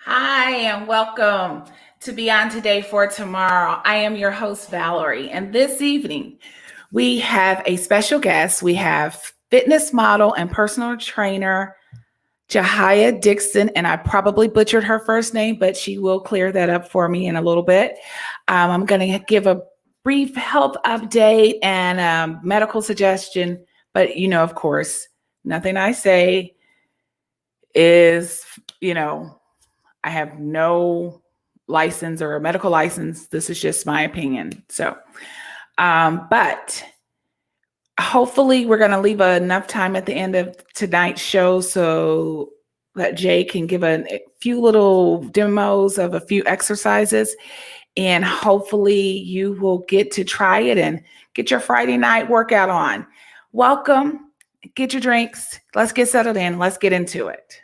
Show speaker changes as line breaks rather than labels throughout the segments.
Hi, and welcome to Beyond Today for Tomorrow. I am your host, Valerie, and this evening we have a special guest. We have fitness model and personal trainer Jahia Dixon, and I probably butchered her first name, but she will clear that up for me in a little bit. I'm going to give a brief health update and medical suggestion, but of course, nothing I say is, I have no license or a medical license. This is just my opinion. But hopefully we're going to leave enough time at the end of tonight's show so that Jay can give a few little demos of a few exercises. And hopefully you will get to try it and get your Friday night workout on. Welcome. Get your drinks. Let's get settled in. Let's get into it.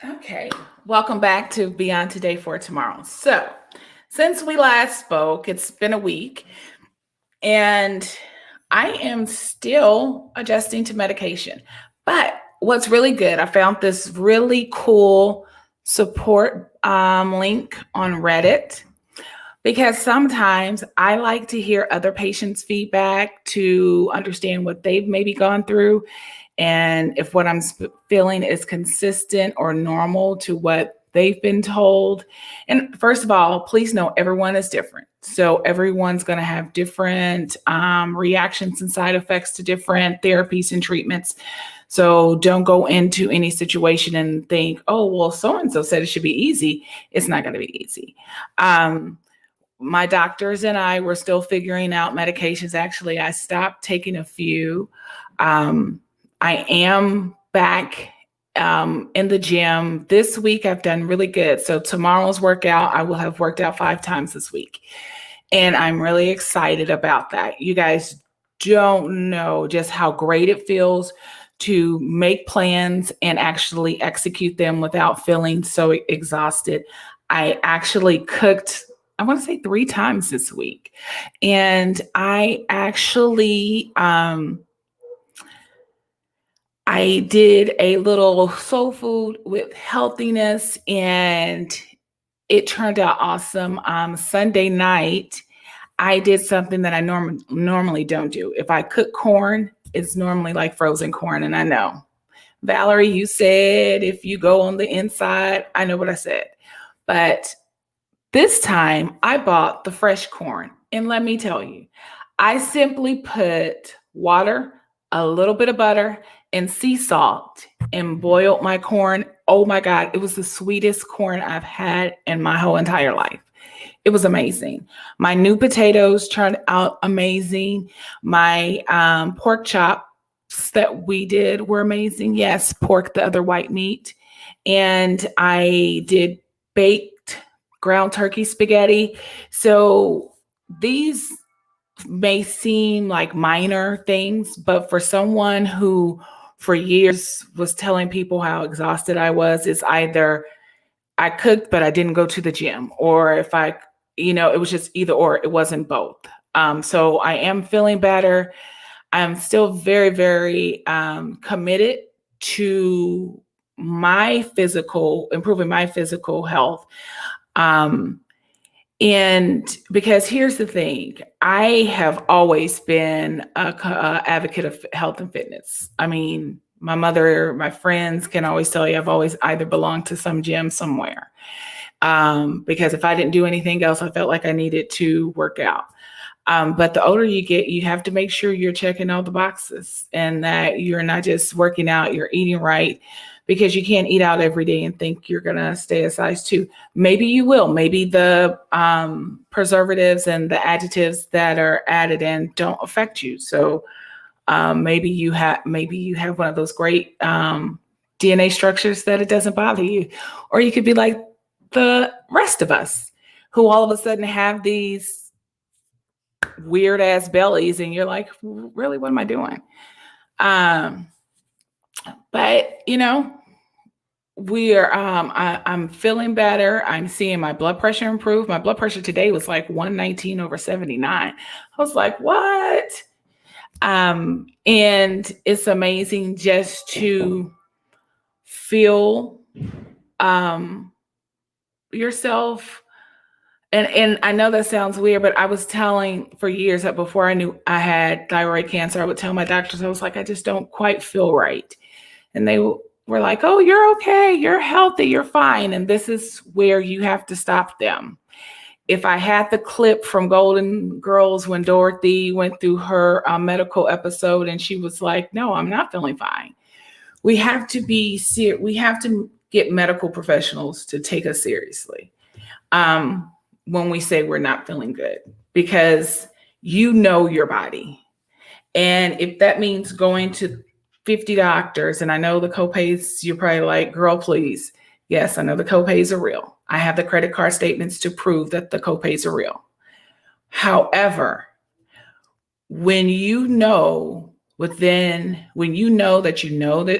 Okay, welcome back to Beyond Today for Tomorrow. So, since we last spoke, it's been a week, and I am still adjusting to medication. But what's really good, I found this really cool support link on Reddit, because sometimes I like to hear other patients' feedback to understand what they've maybe gone through. And if what I'm feeling is consistent or normal to what they've been told. And first of all, please know everyone is different. So everyone's going to have different reactions and side effects to different therapies and treatments. So don't go into any situation and think, oh, well, so-and-so said it should be easy. It's not going to be easy. My doctors and I were still figuring out medications. Actually, I stopped taking a few. I am back in the gym. This week, I've done really good. So tomorrow's workout, I will have worked out 5 times this week. And I'm really excited about that. You guys don't know just how great it feels to make plans and actually execute them without feeling so exhausted. I actually cooked, I want to say 3 times this week. And I actually, I did a little soul food with healthiness, and it turned out awesome. Sunday night, I did something that I normally don't do. If I cook corn, it's normally like frozen corn. And I know, Valerie, you said if you go on the inside, I know what I said. But this time I bought the fresh corn. And let me tell you, I simply put water, a little bit of butter, and sea salt and boiled my corn. Oh my God, it was the sweetest corn I've had in my whole entire life. It was amazing. My new potatoes turned out amazing. My pork chops that we did were amazing. Yes, pork, the other white meat. And I did baked ground turkey spaghetti. So these may seem like minor things, but for someone who for years was telling people how exhausted I was, it's either I cooked, but I didn't go to the gym, or if it was just either or, it wasn't both. So I am feeling better. I'm still very, very committed to improving my physical health. And because here's the thing, I have always been a advocate of health and fitness. I mean, my mother, my friends can always tell you I've always either belonged to some gym somewhere. Because if I didn't do anything else, I felt like I needed to work out. But the older you get, you have to make sure you're checking all the boxes and that you're not just working out, you're eating right, because you can't eat out every day and think you're going to stay a size 2. Maybe you will. Maybe the preservatives and the additives that are added in don't affect you. So maybe you have one of those great DNA structures that it doesn't bother you. Or you could be like the rest of us who all of a sudden have these weird ass bellies, and you're like, really, what am I doing? But I'm feeling better. I'm seeing my blood pressure improve. My blood pressure today was like 119/79. I was like, what? And it's amazing just to feel yourself. And I know that sounds weird, but I was telling for years that before I knew I had thyroid cancer, I would tell my doctors, I was like, I just don't quite feel right. And they were like, oh, you're okay. You're healthy. You're fine. And this is where you have to stop them. If I had the clip from Golden Girls when Dorothy went through her medical episode and she was like, no, I'm not feeling fine. We have to be serious. We have to get medical professionals to take us seriously when we say we're not feeling good, because you know your body. And if that means going to 50 doctors, and I know the copays, you're probably like, girl, please. Yes, I know the copays are real. I have the credit card statements to prove that the copays are real. However, when you know that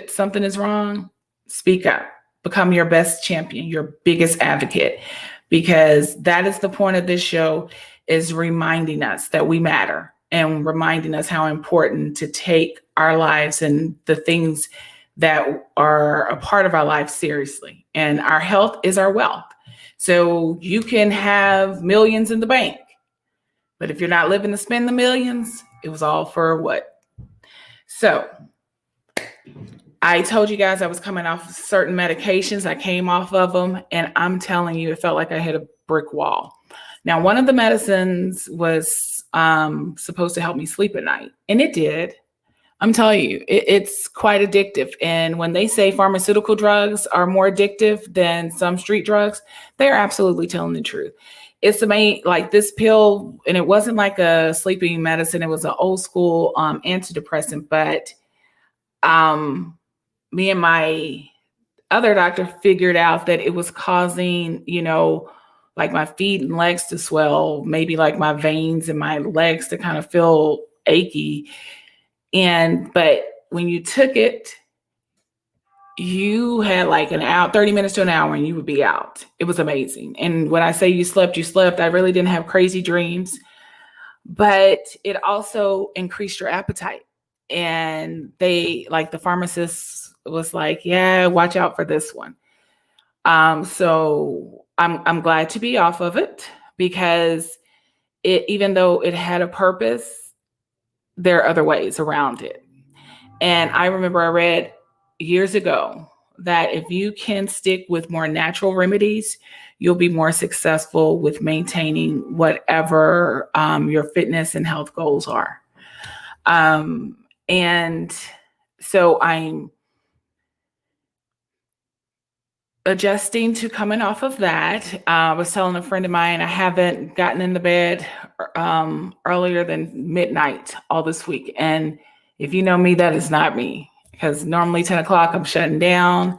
something is wrong, speak up, become your best champion, your biggest advocate, because that is the point of this show, is reminding us that we matter and reminding us how important to take our lives and the things that are a part of our life seriously. And our health is our wealth. So you can have millions in the bank, but if you're not living to spend the millions, it was all for what? So I told you guys I was coming off certain medications. I came off of them, and I'm telling you, it felt like I hit a brick wall. Now, one of the medicines was supposed to help me sleep at night, and it did. I'm telling you, it's quite addictive. And when they say pharmaceutical drugs are more addictive than some street drugs, they're absolutely telling the truth. It's amazing, like this pill, and it wasn't like a sleeping medicine. It was an old school antidepressant, but me and my other doctor figured out that it was causing, like my feet and legs to swell, maybe like my veins and my legs to kind of feel achy. But when you took it, you had like an hour, 30 minutes to an hour, and you would be out. It was amazing. And when I say you slept, I really didn't have crazy dreams, but it also increased your appetite. And the pharmacist was like, yeah, watch out for this one. So I'm glad to be off of it, because even though it had a purpose, there are other ways around it. And I remember I read years ago that if you can stick with more natural remedies, you'll be more successful with maintaining whatever your fitness and health goals are. And so I'm adjusting to coming off of that. I was telling a friend of mine, I haven't gotten into bed earlier than midnight all this week. And if you know me, that is not me, because normally 10 o'clock I'm shutting down.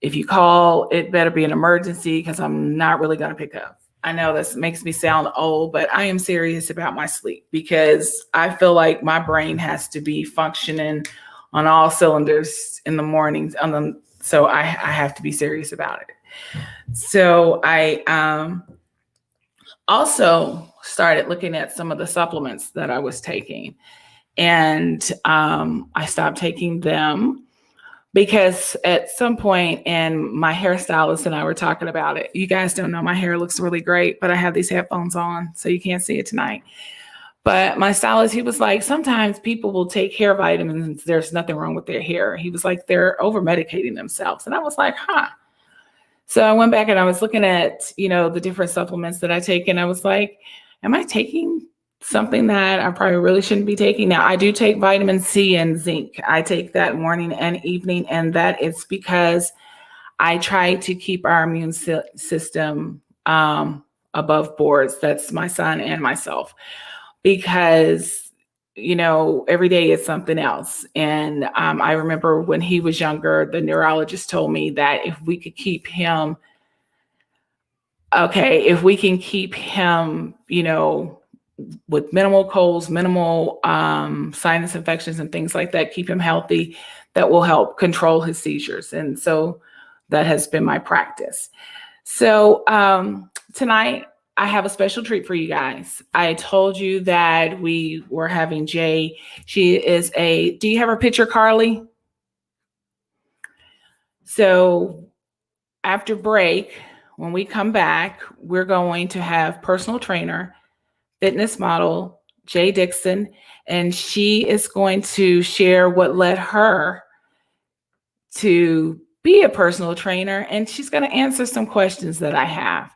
If you call, it better be an emergency, because I'm not really going to pick up. I know this makes me sound old, but I am serious about my sleep, because I feel like my brain has to be functioning on all cylinders in the mornings. So I have to be serious about it. So I also started looking at some of the supplements that I was taking, and I stopped taking them because at some point, and my hairstylist and I were talking about it. You guys don't know, my hair looks really great, but I have these headphones on, so you can't see it tonight. But my stylist, he was like, sometimes people will take hair vitamins. There's nothing wrong with their hair. He was like, they're over medicating themselves. And I was like, huh. So I went back and I was looking at, the different supplements that I take. And I was like, am I taking something that I probably really shouldn't be taking? Now, I do take vitamin C and zinc. I take that morning and evening. And that is because I try to keep our immune system above boards. That's my son and myself. Because, every day is something else. And I remember when he was younger, the neurologist told me that if we can keep him, with minimal colds, minimal sinus infections and things like that, keep him healthy, that will help control his seizures. And so that has been my practice. So tonight, I have a special treat for you guys. I told you that we were having Jay. She is do you have her picture, Carly? So after break, when we come back, we're going to have personal trainer, fitness model, Jay Dixon, and she is going to share what led her to be a personal trainer, and she's going to answer some questions that I have.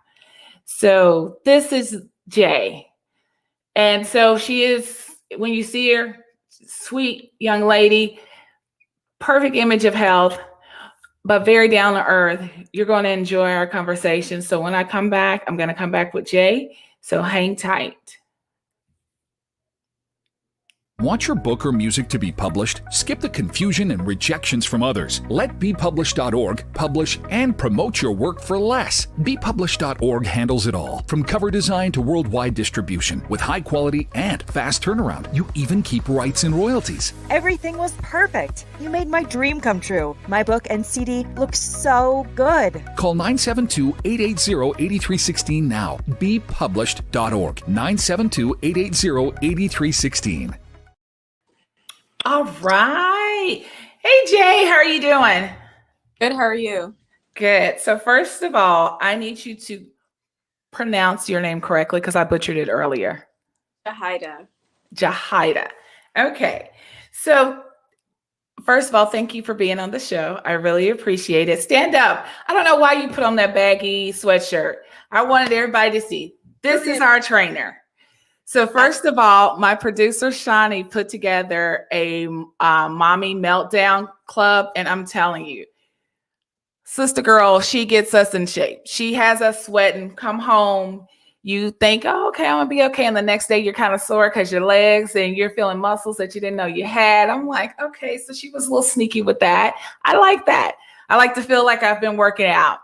So this is Jay. And so she is, when you see her, sweet young lady, perfect image of health, but very down to earth. You're going to enjoy our conversation. So when I come back, I'm going to come back with Jay. So hang tight.
Want your book or music to be published? Skip the confusion and rejections from others. Let bepublished.org publish and promote your work for less. Bepublished.org handles it all, from cover design to worldwide distribution, with high quality and fast turnaround. You even keep rights and royalties.
Everything was perfect. You made my dream come true. My book and CD look so good.
Call 972-880-8316 now. Bepublished.org. 972-880-8316.
All right. Hey, Jay, how are you doing?
Good. How are you?
Good. So first of all, I need you to pronounce your name correctly because I butchered it earlier. Jahida. Okay. So first of all, thank you for being on the show. I really appreciate it. Stand up. I don't know why you put on that baggy sweatshirt. I wanted everybody to see. This is our trainer. So first of all, my producer, Shawnee, put together a mommy meltdown club. And I'm telling you, sister girl, she gets us in shape. She has us sweating, come home. You think, oh, okay, I'm going to be okay. And the next day you're kind of sore because your legs and you're feeling muscles that you didn't know you had. I'm like, okay, so she was a little sneaky with that. I like that. I like to feel like I've been working out.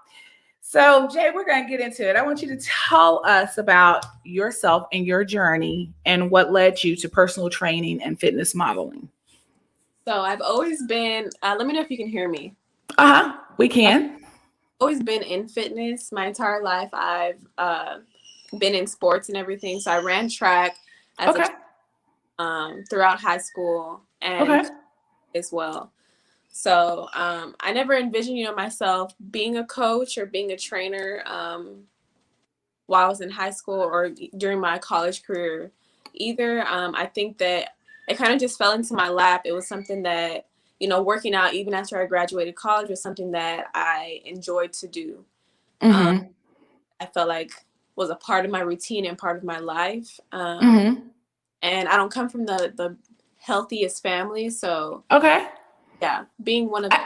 So, Jay, we're going to get into it. I want you to tell us about yourself and your journey and what led you to personal training and fitness modeling.
So I've always been, let me know if you can hear me.
We can.
I've always been in fitness my entire life. I've been in sports and everything. So I ran track as throughout high school and as well. So I never envisioned, myself being a coach or being a trainer while I was in high school or during my college career either. I think that it kind of just fell into my lap. It was something that, working out even after I graduated college was something that I enjoyed to do. I felt like was a part of my routine and part of my life. And I don't come from the healthiest family. So yeah, being one of the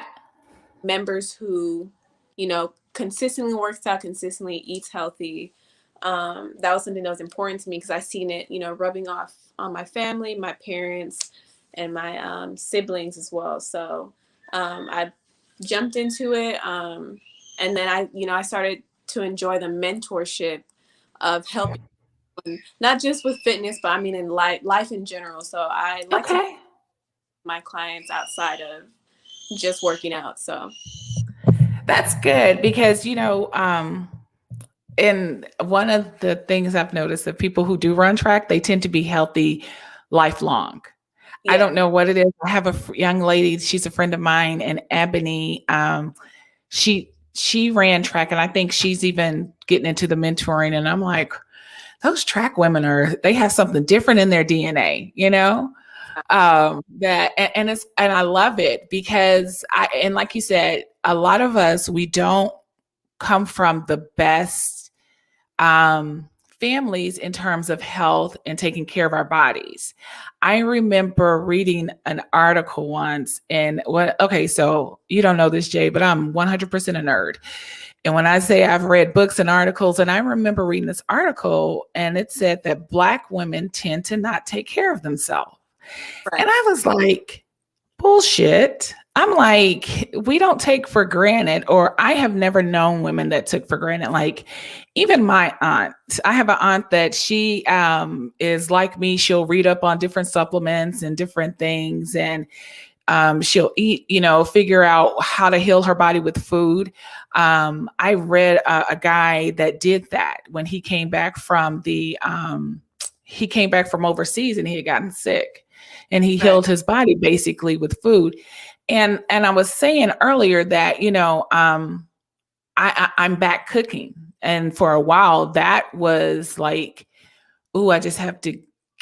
members who, consistently works out, consistently eats healthy, that was something that was important to me because I seen it, rubbing off on my family, my parents, and my siblings as well. So I jumped into it, and then I started to enjoy the mentorship of helping, not just with fitness, but I mean in life in general. So I like to my clients outside of just working out. So
that's good because, and one of the things I've noticed that people who do run track, they tend to be healthy lifelong. Yeah. I don't know what it is. I have a young lady, she's a friend of mine, and Ebony, she ran track, and I think she's even getting into the mentoring, and I'm like, those track women they have something different in their DNA, that, and I love it because and like you said, a lot of us, we don't come from the best families in terms of health and taking care of our bodies. I remember reading an article once so you don't know this, Jay, but I'm 100% a nerd. And when I say I've read books and articles, and I remember reading this article and it said that Black women tend to not take care of themselves. Right. And I was like, bullshit. I'm like, we don't take for granted, or I have never known women that took for granted. Like, even my aunt, I have an aunt that she is like me. She'll read up on different supplements and different things, and she'll eat, figure out how to heal her body with food. I read a guy that did that when he came back from overseas, and he had gotten sick, and he healed his body basically with food. And I was saying earlier that, I'm back cooking. And for a while that was like, oh, I just have to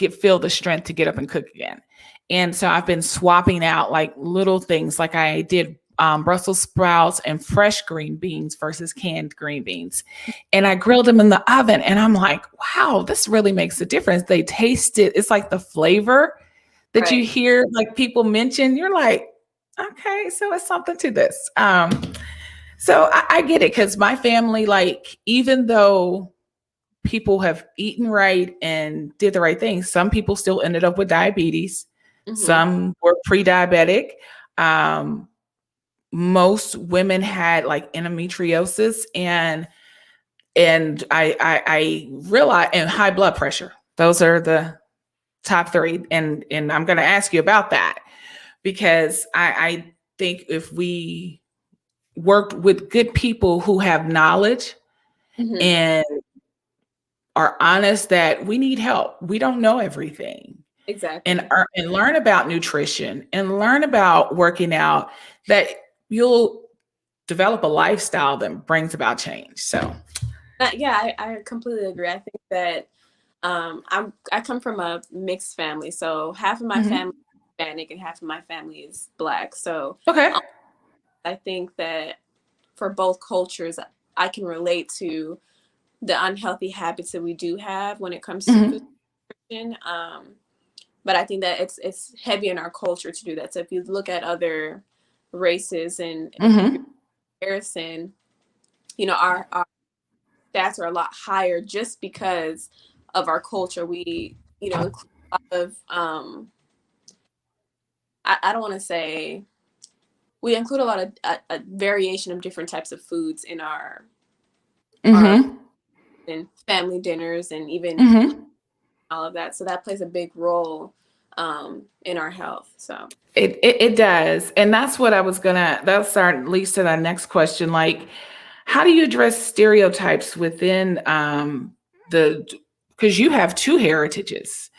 feel the strength to get up and cook again. And so I've been swapping out like little things, like I did Brussels sprouts and fresh green beans versus canned green beans. And I grilled them in the oven. And I'm like, wow, this really makes a difference. They taste it. It's like the flavor that you hear like people mention. You're like, okay, so it's something to this. So I get it, because my family, like, even though people have eaten right and did the right thing, some people still ended up with diabetes. Mm-hmm. Some were pre-diabetic. Most women had like endometriosis and I realized, and high blood pressure. Those are the top three. And I'm going to ask you about that, because I think if we worked with good people who have knowledge and are honest that we need help, we don't know everything.
Exactly.
And learn about nutrition and learn about working out, that you'll develop a lifestyle that brings about change. So
I completely agree. I think that I come from a mixed family, so half of my family is Hispanic and half of my family is Black. So I think that for both cultures, I can relate to the unhealthy habits that we do have when it comes to food nutrition. But I think that it's heavy in our culture to do that. So if you look at other races and comparison, our stats are a lot higher just because of our culture. We, include a lot of, I don't want to say, we include a lot of a variation of different types of foods in our in family dinners and even all of that. So that plays a big role in our health. So
it does. And that's what that's our leads to that next question. Like, how do you address stereotypes within because you have two heritages,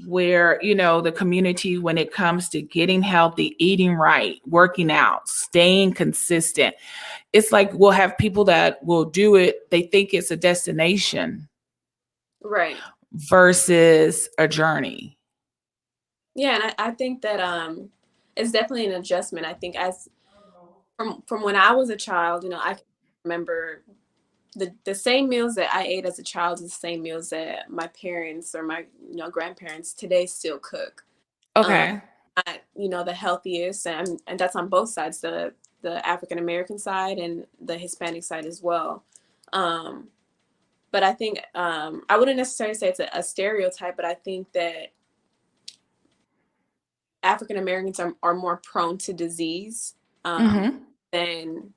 where, the community, when it comes to getting healthy, eating right, working out, staying consistent, it's like we'll have people that will do it. They think it's a destination versus a journey.
Yeah. And I think that it's definitely an adjustment. I think as from when I was a child, I can remember the same meals that I ate as a child is the same meals that my parents or my grandparents today still cook.
Okay.
Not, the healthiest, and that's on both sides, the African American side and the Hispanic side as well. But I think I wouldn't necessarily say it's a stereotype, but I think that African Americans are more prone to disease than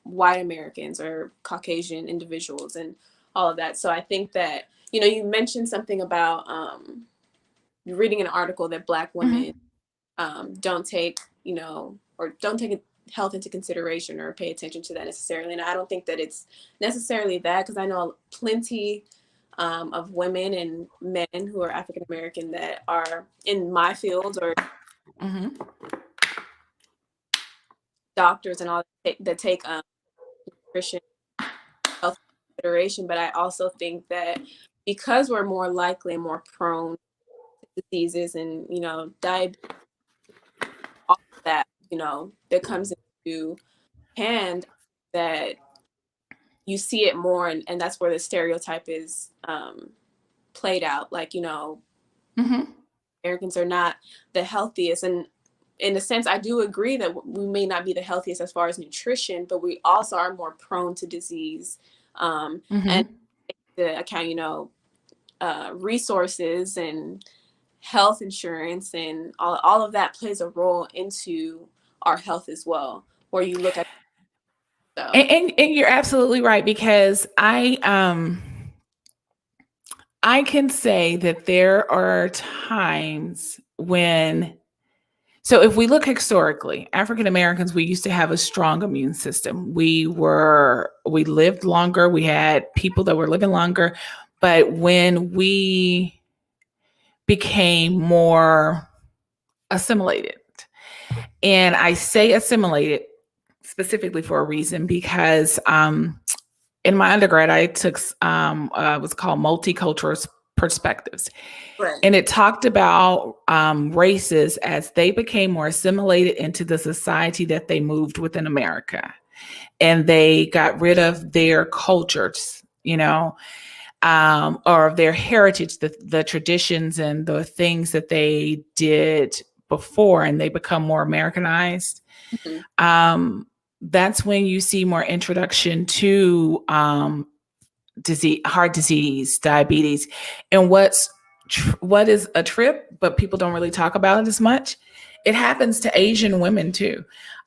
white Americans or Caucasian individuals and all of that. So I think that, you mentioned something about reading an article that Black women don't take, or don't take health into consideration or pay attention to that necessarily. And I don't think that it's necessarily that, because I know plenty of women and men who are African American that are in my field or doctors and all that take nutrition health consideration. But I also think that because we're more likely and more prone to diseases and diabetes, all of that that comes into hand, that you see it more, and that's where the stereotype is played out. Like Americans are not the healthiest, and in a sense, I do agree that we may not be the healthiest as far as nutrition, but we also are more prone to disease. And to account, resources and health insurance and all of that plays a role into our health as well, where you look at so.
And you're absolutely right, because I can say that there are times when, so if we look historically, African Americans, we used to have a strong immune system. We lived longer. We had people that were living longer. But when we became more assimilated, and I say assimilated specifically for a reason, because in my undergrad, I took what's called Multicultural Perspectives.
Right.
And it talked about races as they became more assimilated into the society that they moved within America. And they got rid of their cultures, or their heritage, the traditions and the things that they did before, and they become more Americanized. Mm-hmm. That's when you see more introduction to disease, heart disease, diabetes. And what is a trip, but people don't really talk about it as much. It happens to Asian women too.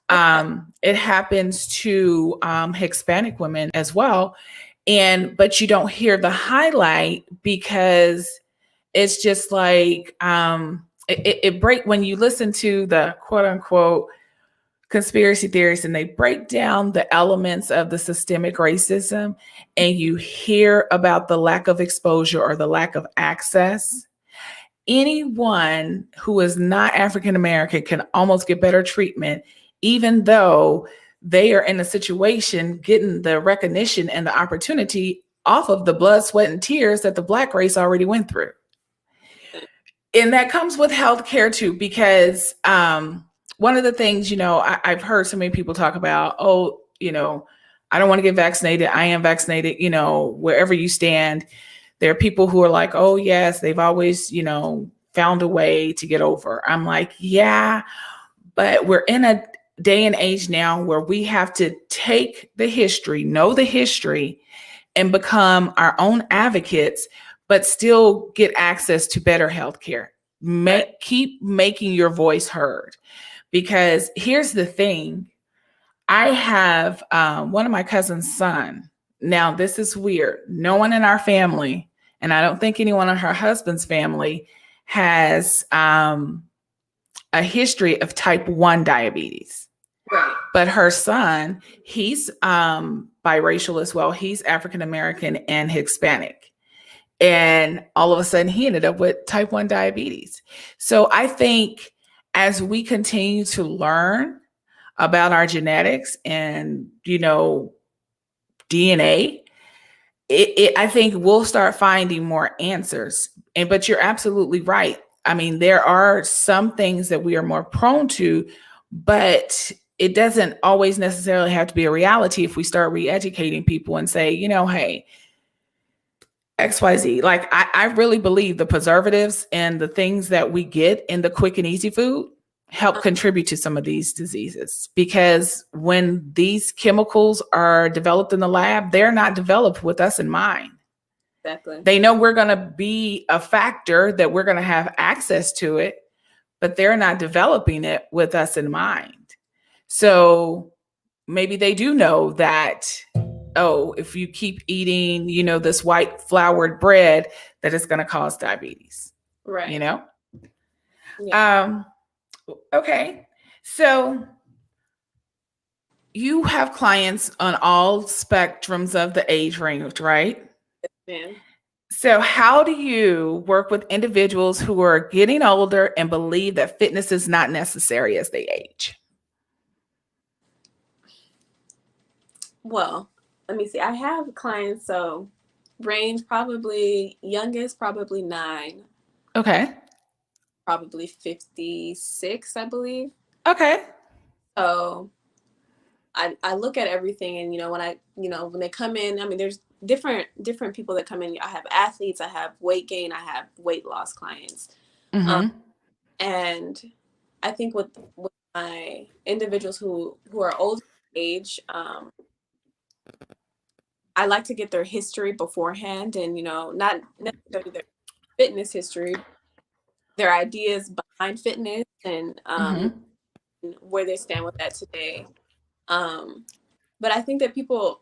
It happens to Hispanic women as well. But you don't hear the highlight, because it's just like it break when you listen to the quote unquote conspiracy theorists, and they break down the elements of the systemic racism, and you hear about the lack of exposure or the lack of access. Anyone who is not African American can almost get better treatment, even though they are in a situation getting the recognition and the opportunity off of the blood, sweat, and tears that the Black race already went through. And that comes with healthcare too, because one of the things, I've heard so many people talk about, I don't want to get vaccinated. I am vaccinated, wherever you stand. There are people who are like, oh, yes, they've always, found a way to get over. I'm like, yeah, but we're in a day and age now where we have to take the history, know the history, and become our own advocates, but still get access to better healthcare. Keep making your voice heard. Because here's the thing. I have one of my cousin's son. Now, this is weird. No one in our family, and I don't think anyone in her husband's family, has a history of type 1 diabetes.
Right.
But her son, he's biracial as well. He's African American and Hispanic. And all of a sudden, he ended up with type 1 diabetes. So I think as we continue to learn about our genetics and, DNA, I think we'll start finding more answers. But you're absolutely right. I mean, there are some things that we are more prone to, but it doesn't always necessarily have to be a reality if we start re-educating people and say, hey, XYZ. Like, I really believe the preservatives and the things that we get in the quick and easy food help contribute to some of these diseases, because when these chemicals are developed in the lab, they're not developed with us in mind.
Exactly.
They know we're going to be a factor, that we're going to have access to it, but they're not developing it with us in mind. So maybe they do know that, oh, if you keep eating, this white floured bread, that it's going to cause diabetes.
Right.
Yeah. Okay. So you have clients on all spectrums of the age range, right?
Yeah.
So how do you work with individuals who are getting older and believe that fitness is not necessary as they age?
Well, let me see. I have clients, so range probably youngest, probably 9.
Okay.
Probably 56, I believe.
Okay.
So I look at everything, and when they come in, I mean, there's different people that come in. I have athletes, I have weight gain, I have weight loss clients.
Mm-hmm.
And I think with my individuals who are older age, I like to get their history beforehand, and not necessarily their fitness history, their ideas behind fitness and
Mm-hmm.
where they stand with that today. But I think that people,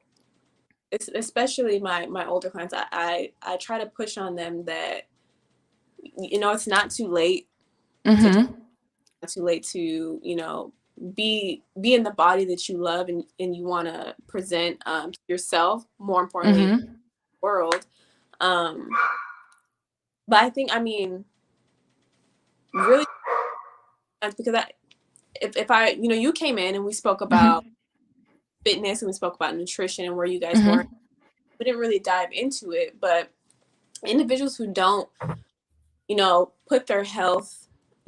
especially my older clients, I try to push on them that, it's not too late to
Mm-hmm.
not too late to, be in the body that you love and you want to present yourself, more importantly, in the
Mm-hmm.
world. But I think, I mean, really, because if I, you came in and we spoke about
Mm-hmm.
fitness and we spoke about nutrition and where you guys were,
Mm-hmm.
we didn't really dive into it. But individuals who don't, put their health,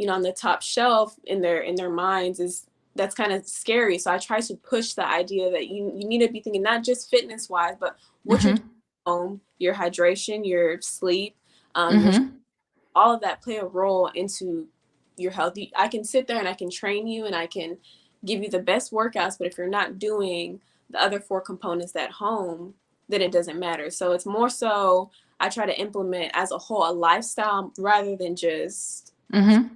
on the top shelf in their minds, that's kind of scary. So I try to push the idea that you need to be thinking not just fitness wise, but what you're doing
Mm-hmm.
at home, your hydration, your sleep, your
Mm-hmm.
all of that play a role into your health. I can sit there and I can train you and I can give you the best workouts, but if you're not doing the other four components at home, then it doesn't matter. So it's more so I try to implement as a whole a lifestyle rather than just.
Mm-hmm.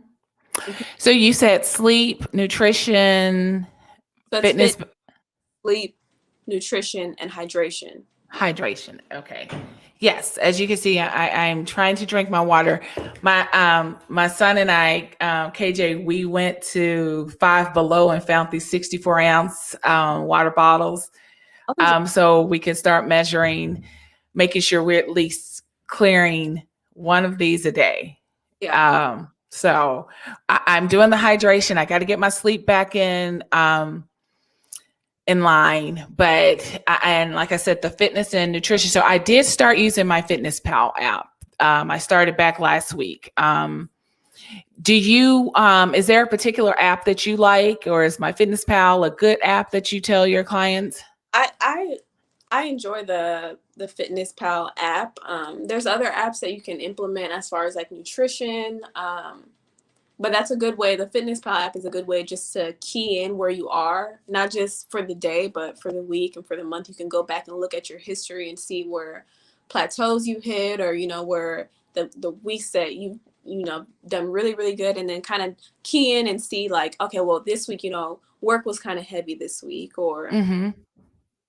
So you said sleep, nutrition,
So it's
fitness,
sleep, nutrition, and hydration.
hydration. Okay. Yes, as you can see, I'm trying to drink my water. My son and I, KJ, we went to Five Below and found these 64-ounce water bottles, so we can start measuring, making sure we're at least clearing one of these a day.
Yeah.
So I'm doing the hydration. I got to get my sleep back in line, but and like I said, the fitness and nutrition. So I did start using my Fitness Pal app. I started back last week. Do you? Is there a particular app that you like, or is my Fitness Pal a good app that you tell your clients?
I enjoy the Fitness Pal app. There's other apps that you can implement as far as like nutrition. But that's a good way. The Fitness Pal app is a good way just to key in where you are, not just for the day, but for the week and for the month. You can go back and look at your history and see where plateaus you hit, or where the weeks that you done really really good, and then kind of key in and see like, okay, well this week work was kind of heavy this week, or
Mm-hmm.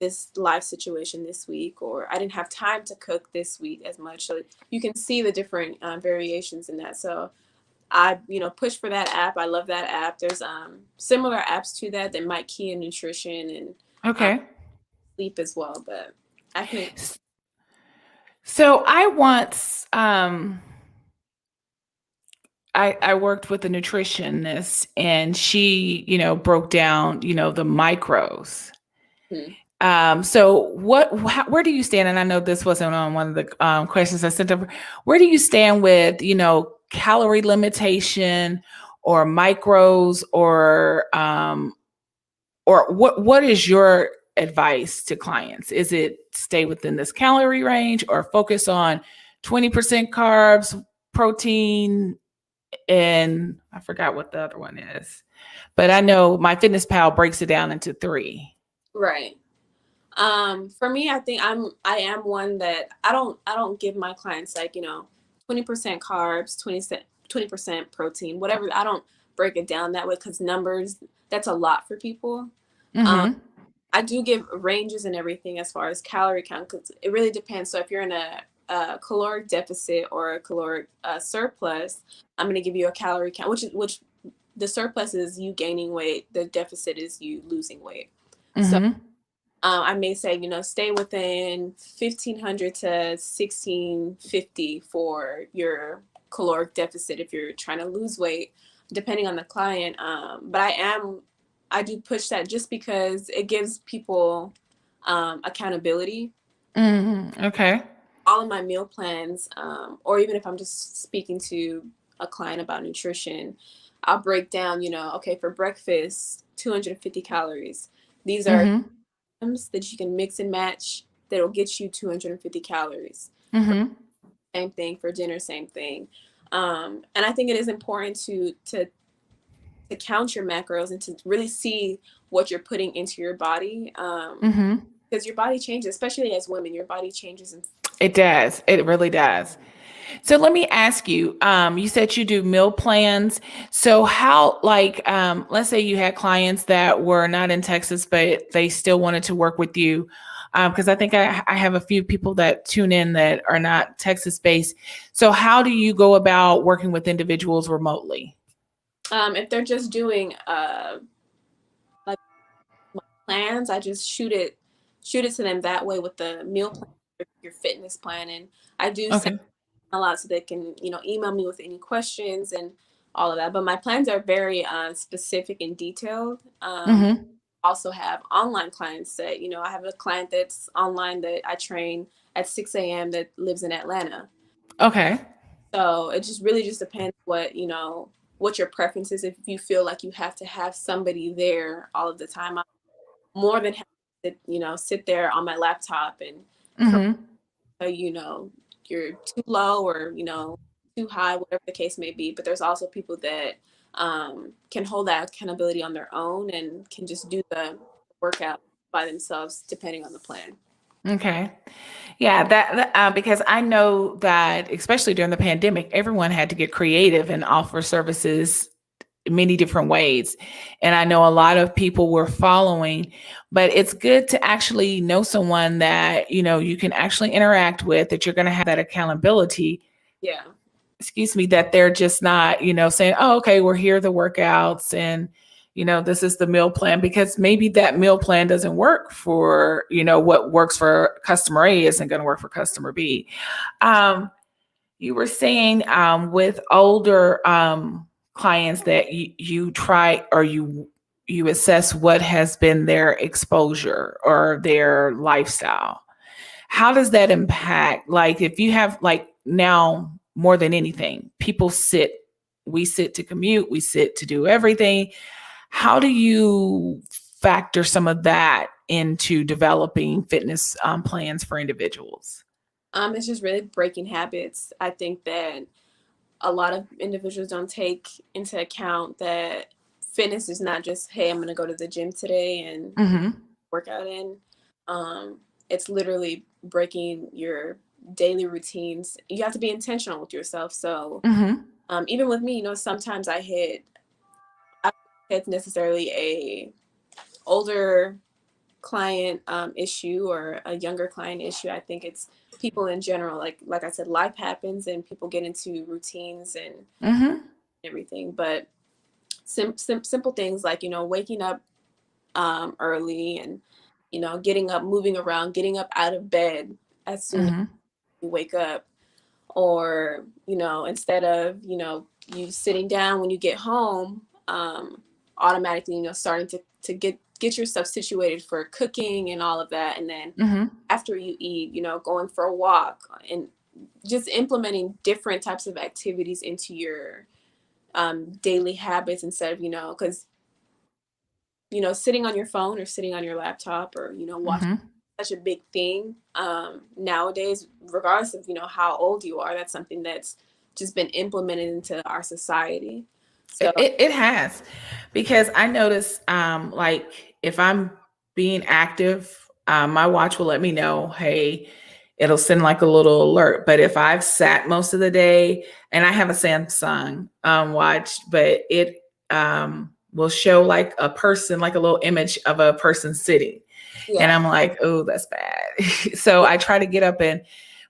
this life situation this week, or I didn't have time to cook this week as much. So you can see the different variations in that. So I, push for that app. I love that app. There's similar apps to that might key in nutrition and
Okay.
sleep as well. But I can.
So I once I worked with a nutritionist, and she, broke down, the macros. So where do you stand? And I know this wasn't on one of the questions I sent over. Where do you stand with, calorie limitation or macros, or what is your advice to clients? Is it stay within this calorie range, or focus on 20% carbs, protein, and I forgot what the other one is, but I know my Fitness Pal breaks it down into 3.
Right. For me, I think I am one that I don't give my clients like 20% carbs, 20% protein, whatever. I don't break it down that way, because numbers, that's a lot for people.
Mm-hmm.
I do give ranges and everything as far as calorie count, because it really depends. So if you're in a caloric deficit or a caloric surplus, I'm going to give you a calorie count, which the surplus is you gaining weight, the deficit is you losing weight. So
Mm-hmm.
I may say, stay within 1,500 to 1,650 for your caloric deficit if you're trying to lose weight, depending on the client. But I do push that just because it gives people accountability.
Mm-hmm. Okay.
All of my meal plans, or even if I'm just speaking to a client about nutrition, I'll break down, okay, for breakfast, 250 calories. These are
Mm-hmm.
items that you can mix and match that'll get you 250 calories.
Mm-hmm.
Same thing for dinner, same thing. And I think it is important to count your macros and to really see what you're putting into your body.
Mm-hmm.
Because your body changes, especially as women, your body changes.
It does. It really does. So let me ask you, you said you do meal plans. So how, like, let's say you had clients that were not in Texas, but they still wanted to work with you. Because I think I have a few people that tune in that are not Texas based. So how do you go about working with individuals remotely?
If they're just doing like my plans, I just shoot it to them that way with the meal plan, your fitness plan, and I do send
Okay.
a lot so they can, email me with any questions and all of that. But my plans are very specific and detailed.
Mm-hmm.
Also have online clients that, I have a client that's online that I train at 6 a.m. that lives in Atlanta.
Okay.
So it just really just depends what your preference is. If you feel like you have to have somebody there all of the time, I'm more than happy to, sit there on my laptop and
Mm-hmm.
you're too low or, too high, whatever the case may be. But there's also people that can hold that accountability on their own and can just do the workout by themselves, depending on the plan.
Okay. Yeah, because I know that especially during the pandemic, everyone had to get creative and offer services many different ways. And I know a lot of people were following, but it's good to actually know someone that, you can actually interact with, that you're going to have that accountability.
Yeah.
Excuse me, that they're just not, saying, oh, okay, we're here, the workouts, and, this is the meal plan, because maybe that meal plan doesn't work for, what works for customer A isn't going to work for customer B. You were saying with older clients that you try, or you assess what has been their exposure or their lifestyle. How does that impact? Like, if you have, like, now more than anything, we sit to commute, we sit to do everything. How do you factor some of that into developing fitness plans for individuals?
It's just really breaking habits. I think that a lot of individuals don't take into account that fitness is not just, hey, I'm going to go to the gym today and
Mm-hmm.
work out in. It's literally breaking your daily routines. You have to be intentional with yourself. So
Mm-hmm.
even with me, sometimes I don't hit necessarily a older client issue or a younger client issue. I think it's people in general. Like I said, life happens and people get into routines and
Mm-hmm.
everything. But simple things like waking up early and getting up, moving around, getting up out of bed as soon as
Mm-hmm.
you wake up, or instead of you sitting down when you get home, automatically starting to get yourself situated for cooking and all of that, and then
Mm-hmm.
after you eat, going for a walk and just implementing different types of activities into your daily habits instead of because sitting on your phone or sitting on your laptop or watching
Mm-hmm.
such a big thing nowadays, regardless of how old you are. That's something that's just been implemented into our society. So
It has, because I notice, like, if I'm being active, my watch will let me know, hey, it'll send like a little alert. But if I've sat most of the day, and I have a Samsung watch, but it will show like a person, like a little image of a person sitting. And
yeah,
I'm like, oh, that's bad. So I try to get up and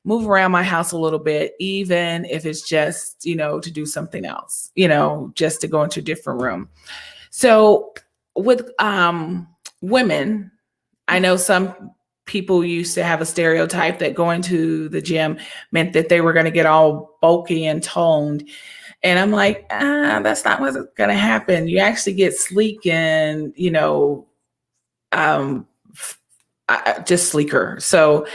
move around my house a little bit, even if it's just, to do something else, just to go into a different room. So with women, I know some people used to have a stereotype that going to the gym meant that they were going to get all bulky and toned. And I'm like, that's not what's going to happen. You actually get sleek and, um, just sleeker. So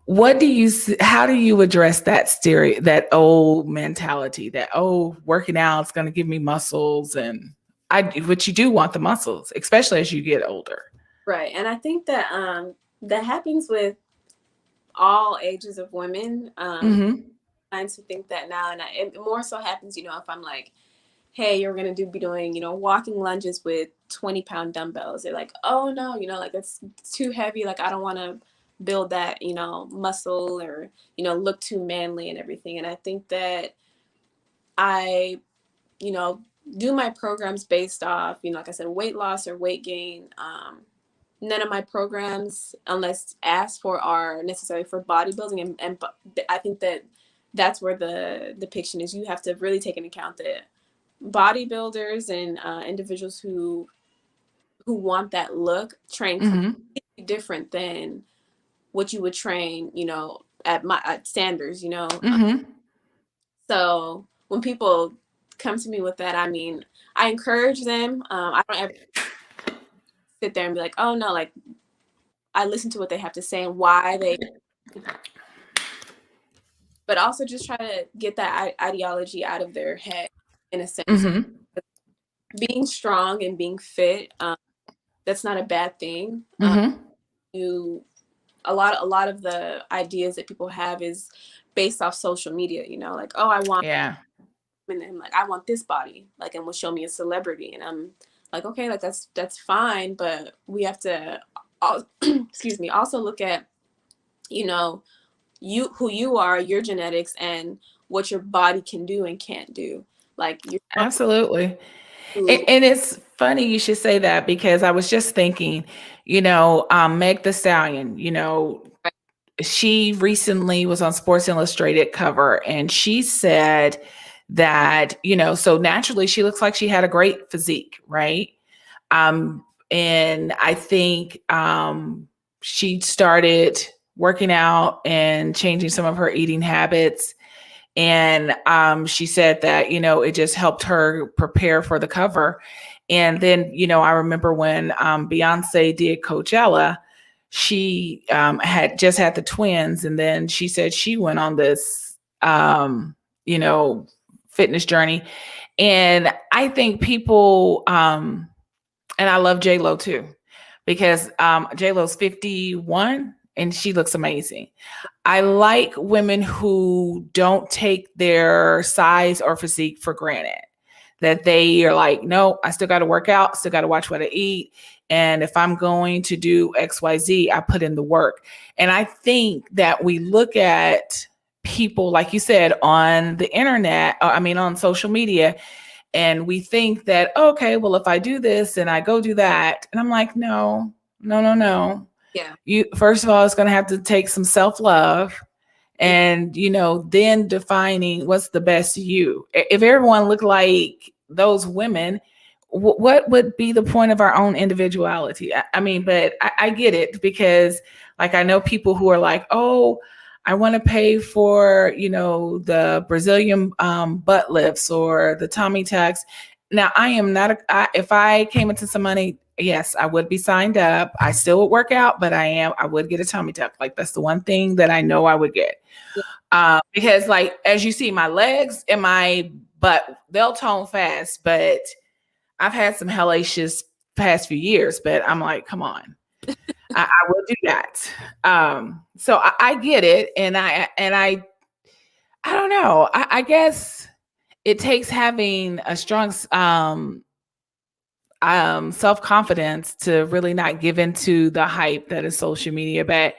how do you address that old mentality that, oh, working out is going to give me muscles, but you do want the muscles, especially as you get older.
right. And I think that that happens with all ages of women.
Mm-hmm.
Clients who think that now, and it more so happens, if I'm like, hey, you're gonna be doing, walking lunges with 20-pound dumbbells. They're like, oh no, like that's too heavy. Like I don't want to build that, you know, muscle or, you know, look too manly and everything. And I think that I, you know, do my programs based off, you know, like I said, weight loss or weight gain. None of my programs, unless asked for, are necessarily for bodybuilding. And I think that that's where the depiction is. You have to really take into account that bodybuilders and individuals who want that look train completely different than what you would train, you know, at standards, you know. So when people come to me with that, I mean, I encourage them. I don't ever sit there and be like, oh no, like I listen to what they have to say and why they, but also just try to get that ideology out of their head in a sense. Being strong and being fit, that's not a bad thing. A lot of the ideas that people have is based off social media, you know, like, oh, I want, and then like, I want this body, like, and will show me a celebrity. And I'm like, okay, like that's fine. But we have to, excuse me, also look at, you know, who you are, your genetics, and what your body can do and can't do. Like,
absolutely. And it's funny you should say that, because I was just thinking, you know, Meg the Stallion, you know, she recently was on Sports Illustrated cover, and she said that, you know, so naturally she looks like she had a great physique, right? And I think she started working out and changing some of her eating habits. And she said that, you know, it just helped her prepare for the cover. And then, you know, I remember when Beyonce did Coachella, she had just had the twins. And then she said she went on this, you know, fitness journey. And I think people, and I love J-Lo too, because J-Lo's 51 and she looks amazing. I like women who don't take their size or physique for granted, that they are like, no, I still got to work out, still got to watch what I eat. And if I'm going to do XYZ, I put in the work. And I think that we look at people, like you said, on the internet, on social media, and we think that, okay, well, if I do this and I go do that, and I'm like, no.
Yeah.
You, first of all, it's going to have to take some self-love, and, you know, then defining what's the best you. If everyone looked like those women, what would be the point of our own individuality? I mean, but I get it, because like, I know people who are like, oh, I want to pay for, you know, the Brazilian butt lifts or the tummy tucks. Now, I am not, if I came into some money, yes, I would be signed up. I still would work out, but I would get a tummy tuck. Like, that's the one thing that I know I would get. Because like, as you see, my legs and my butt, they'll tone fast, but I've had some hellacious past few years, but I'm like, come on, I will do that. So I get it. And I don't know. I guess it takes having a strong self-confidence to really not give into the hype that is social media. But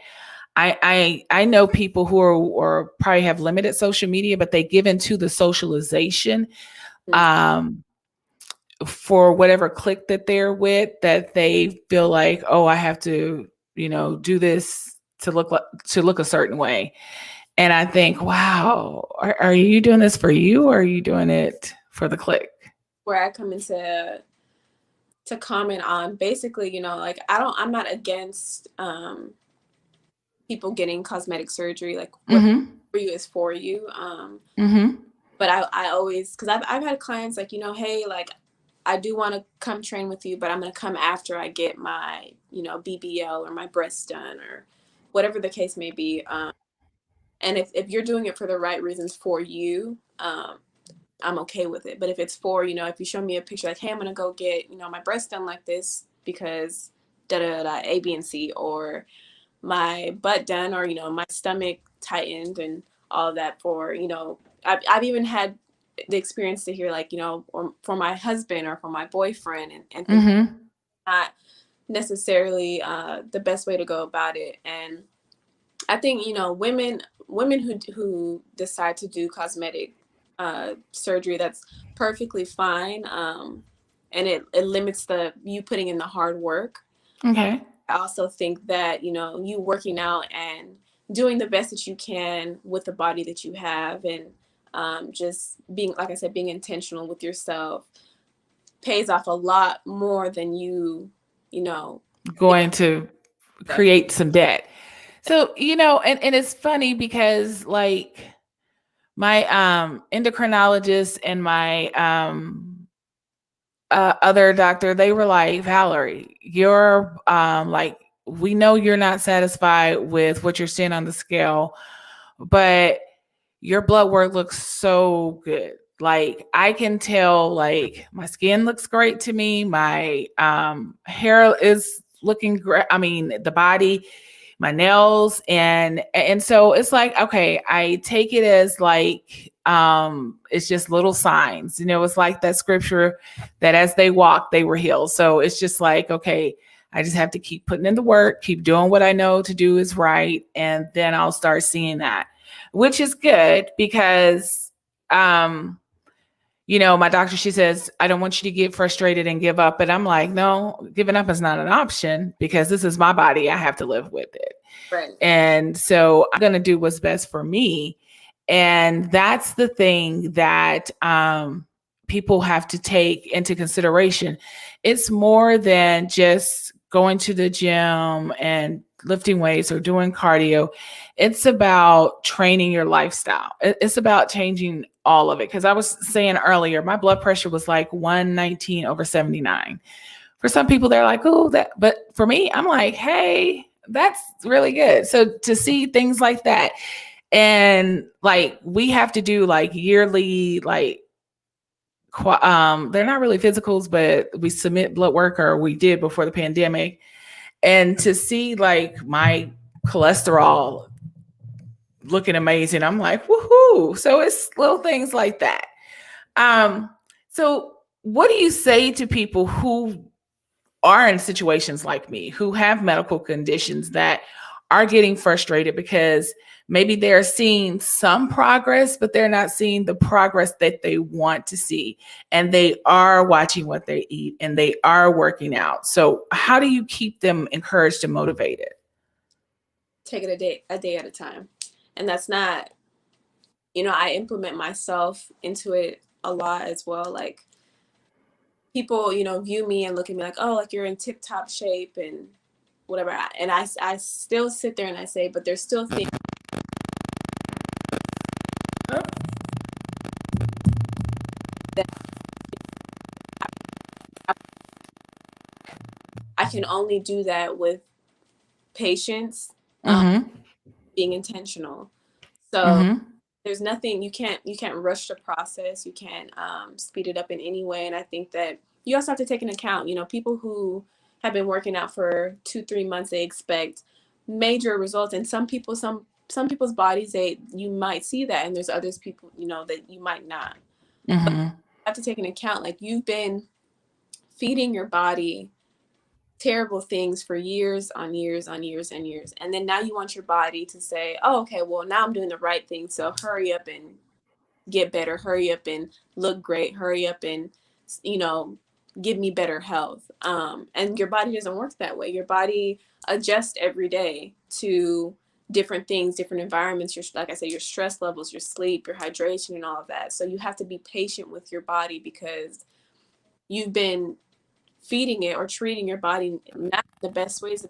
I know people who are, or probably have limited social media, but they give into the socialization for whatever clique that they're with, that they feel like, oh, I have to, you know, do this to look a certain way. And I think, wow, are you doing this for you, or are you doing it for the clique?
Where I come into to comment on, basically, you know, like, I'm not against people getting cosmetic surgery. Like, what for you is for you. But I always, because I've had clients like, you know, hey, like, I do want to come train with you, but I'm going to come after I get my, you know, BBL or my breasts done or whatever the case may be. And if you're doing it for the right reasons for you, I'm okay with it. But if it's for, you know, if you show me a picture like, hey, I'm going to go get, you know, my breasts done like this because A, B, and C, or my butt done, or, you know, my stomach tightened and all of that for, you know, I've even had the experience to hear, like, you know, or for my husband or for my boyfriend, and things not necessarily the best way to go about it. And I think, women who decide to do cosmetic surgery, that's perfectly fine. And it limits you putting in the hard work.
Okay.
I also think that, you working out and doing the best that you can with the body that you have, and just being, like I said, being intentional with yourself pays off a lot more than
going to create some debt. So, and it's funny because like my endocrinologist and my other doctor, they were like, Valerie, you're like, we know you're not satisfied with what you're seeing on the scale, but your blood work looks so good. Like I can tell, like my skin looks great to me. My hair is looking great. I mean, the body, my nails, and so it's like, okay, I take it as like it's just little signs. It's like that scripture that as they walked, they were healed. So it's just like, okay, I just have to keep putting in the work, keep doing what I know to do is right, and then I'll start seeing that, which is good because my doctor, she says, I don't want you to get frustrated and give up. But I'm like, no, giving up is not an option because this is my body. I have to live with it.
Right.
And so I'm going to do what's best for me. And that's the thing that people have to take into consideration. It's more than just going to the gym and lifting weights or doing cardio. It's about training your lifestyle. It's about changing all of it. Because I was saying earlier, my blood pressure was like 119/79. For some people, they're like, oh, that. But for me, I'm like, hey, that's really good. So to see things like that, and like we have to do like yearly, like they're not really physicals, but we submit blood work, or we did before the pandemic. And to see like my cholesterol looking amazing, I'm like, woohoo. So it's little things like that. So what do you say to people who are in situations like me, who have medical conditions that are getting frustrated because maybe they're seeing some progress, but they're not seeing the progress that they want to see, and they are watching what they eat and they are working out? So how do you keep them encouraged and motivated?
Take it a day at a time. And that's not, I implement myself into it a lot as well. Like people, view me and look at me like, oh, like you're in tip top shape and whatever. And I still sit there and I say, but there's still things that I can only do that with patience, being intentional. So there's nothing, you can't rush the process. You can't speed it up in any way. And I think that you also have to take into account, people who have been working out for 2-3 months, they expect major results. And some people's bodies, you might see that, and there's others people, that you might not. But you have to take into account, like you've been feeding your body terrible things for years on years on years and years. And then now you want your body to say, oh, okay, well, now I'm doing the right thing. So hurry up and get better, hurry up and look great, hurry up and, give me better health. And your body doesn't work that way. Your body adjusts every day to different things, different environments. Like I said, your stress levels, your sleep, your hydration, and all of that. So you have to be patient with your body because you've been feeding it or treating your body not the best ways,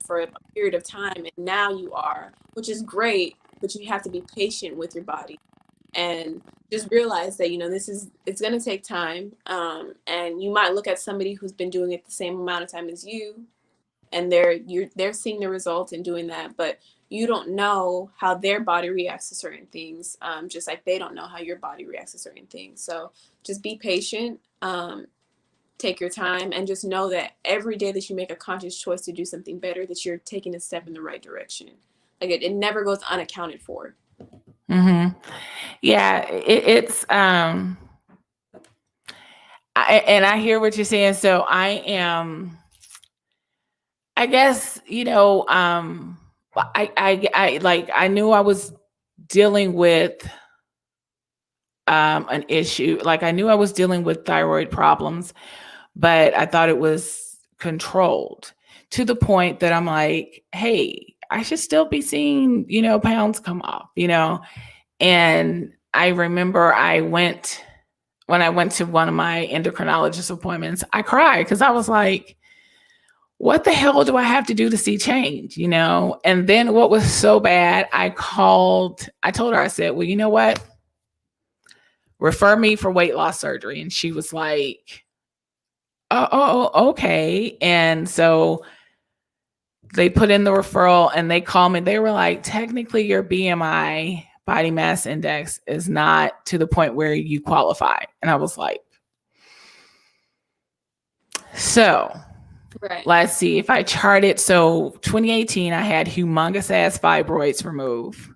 for a period of time. And now you are, which is great, but you have to be patient with your body and just realize that, it's going to take time. And you might look at somebody who's been doing it the same amount of time as you, and they're seeing the results and doing that, but you don't know how their body reacts to certain things, just like they don't know how your body reacts to certain things. So just be patient. Take your time and just know that every day that you make a conscious choice to do something better, that you're taking a step in the right direction. Like it never goes unaccounted for.
Yeah, it's and I hear what you're saying. So I guess, I knew I was dealing with an issue. Like, I knew I was dealing with thyroid problems, but I thought it was controlled to the point that I'm like, hey, I should still be seeing, pounds come off, And I remember when I went to one of my endocrinologist appointments, I cried because I was like, what the hell do I have to do to see change? And then what was so bad, I told her, I said, well, you know what? Refer me for weight loss surgery. And she was like, oh, okay. And so they put in the referral and they called me. They were like, technically your BMI, body mass index, is not to the point where you qualify. And I was like, so let's see if I chart it. So 2018, I had humongous ass fibroids removed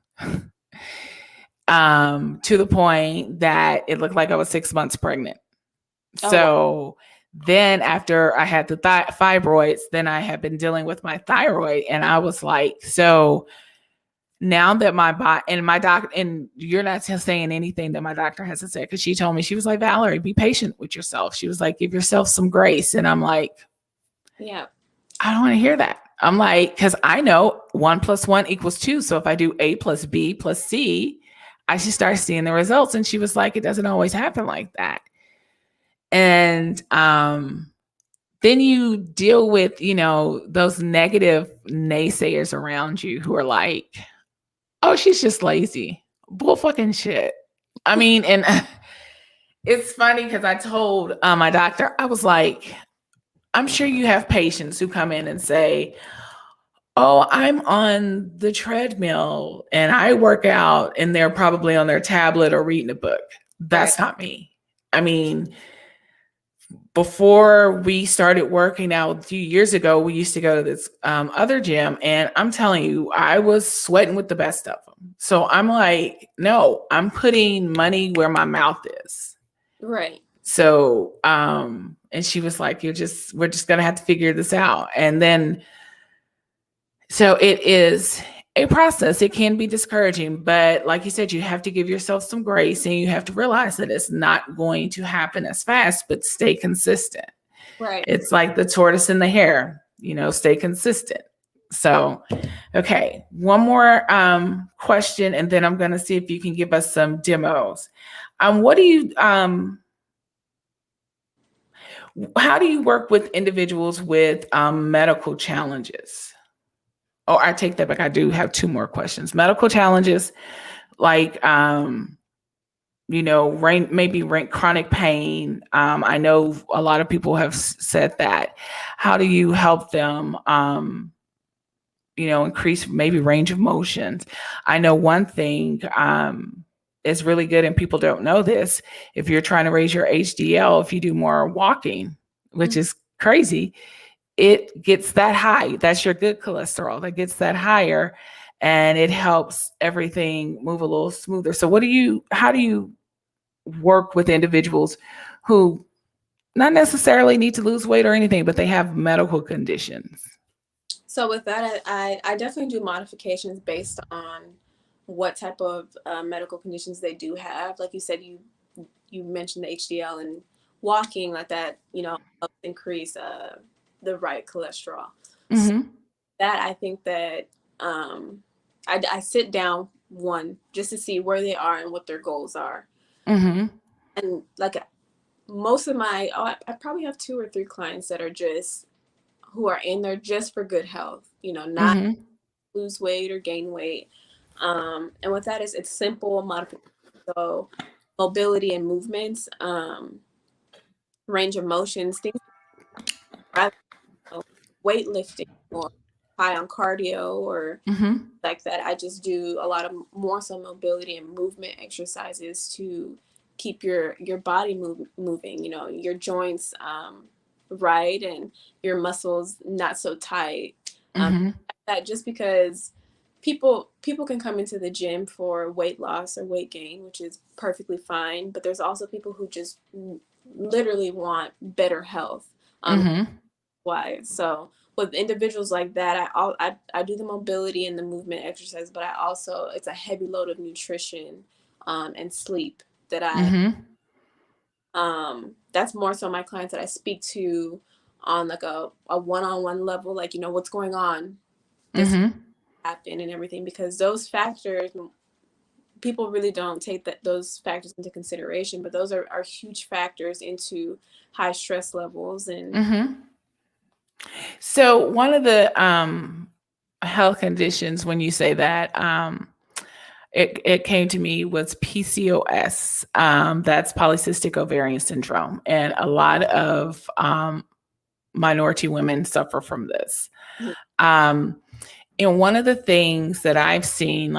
to the point that it looked like I was 6 months pregnant. So then after I had the fibroids, then I had been dealing with my thyroid. And I was like, so now that my body and my doctor, and you're not saying anything that my doctor hasn't said, because she told me, she was like, Valerie, be patient with yourself. She was like, give yourself some grace. And I'm like, yeah, I don't want to hear that. I'm like, because I know 1 + 1 = 2. So if I do A + B + C, I should start seeing the results. And she was like, it doesn't always happen like that. And then you deal with, those negative naysayers around you who are like, oh, she's just lazy. Bull fucking shit. I mean, and it's funny because I told my doctor, I was like, I'm sure you have patients who come in and say, oh, I'm on the treadmill and I work out, and they're probably on their tablet or reading a book. That's not me. I mean, before we started working out a few years ago, we used to go to this other gym, and I'm telling you, I was sweating with the best of them. So I'm like, no, I'm putting money where my mouth is. Right. So, and she was like, we're just going to have to figure this out. And then, so it is a process. It can be discouraging, but like you said, you have to give yourself some grace, and you have to realize that it's not going to happen as fast, but stay consistent. Right. It's like the tortoise and the hare, stay consistent. So, okay. One more question, and then I'm going to see if you can give us some demos. How do you work with individuals with medical challenges? Oh, I take that back. I do have 2 more questions. Medical challenges, like, maybe chronic pain. I know a lot of people have said that. How do you help them, increase maybe range of motions? I know one thing is really good, and people don't know this. If you're trying to raise your HDL, if you do more walking, which is crazy, it gets that high. That's your good cholesterol that gets that higher, and it helps everything move a little smoother. So how do you work with individuals who not necessarily need to lose weight or anything, but they have medical conditions?
So with that, I definitely do modifications based on what type of medical conditions they do have. Like you said, you mentioned the HDL, and walking like that, helps increase the right cholesterol. Mm-hmm. So that, I think that I sit down just to see where they are and what their goals are. Mm-hmm. And like most of I probably have 2 or 3 clients that are who are in there just for good health, not mm-hmm. lose weight or gain weight. And with that it's simple modification. So mobility and movements, range of motions, things like weightlifting or high on cardio or mm-hmm. like that. I just do a lot of more so mobility and movement exercises to keep your body moving, your joints right, and your muscles not so tight. Mm-hmm. That just because people can come into the gym for weight loss or weight gain, which is perfectly fine, but there's also people who just literally want better health. Mm-hmm. Why? So with individuals like that, I do the mobility and the movement exercise, but it's a heavy load of nutrition and sleep that that's more so my clients that I speak to on like a one-on-one level, like, what's going on, this happen and everything, because those factors, people really don't take those factors into consideration, but those are huge factors into high stress levels. And
so one of the health conditions, when you say that, it came to me was PCOS. That's polycystic ovarian syndrome, and a lot of minority women suffer from this. And one of the things that I've seen